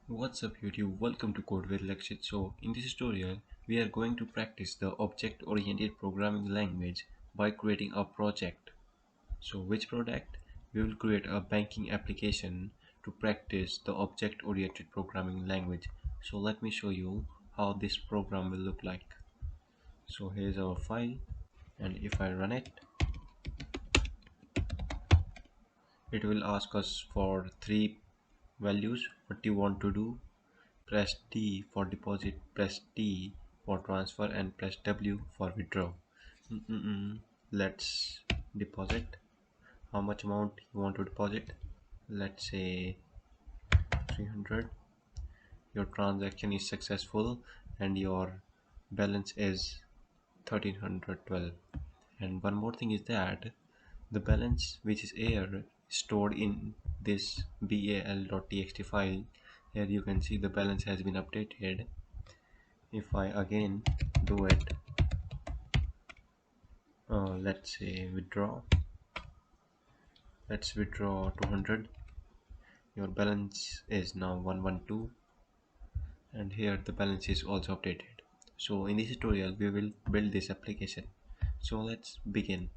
What's up YouTube? Welcome to Code with Lakshit. So in this tutorial, we are going to practice the object-oriented programming language by creating a project. So which project? We will create a banking application to practice the object-oriented programming language. So let me show you how this program will look like. So here's our file, and if I run it, it will ask us for three values, what you want to do. Press T for deposit, press T for transfer, and press W for withdraw. Let's deposit. How much amount you want to deposit? Let's say 300. Your transaction is successful and your balance is 1312. And one more thing is that the balance which is here stored in this bal.txt file. Here you can see the balance has been updated. If I again do it, let's say withdraw, let's withdraw 200. Your balance is now 112, and here the balance is also updated. So in this tutorial we will build this application. So let's begin.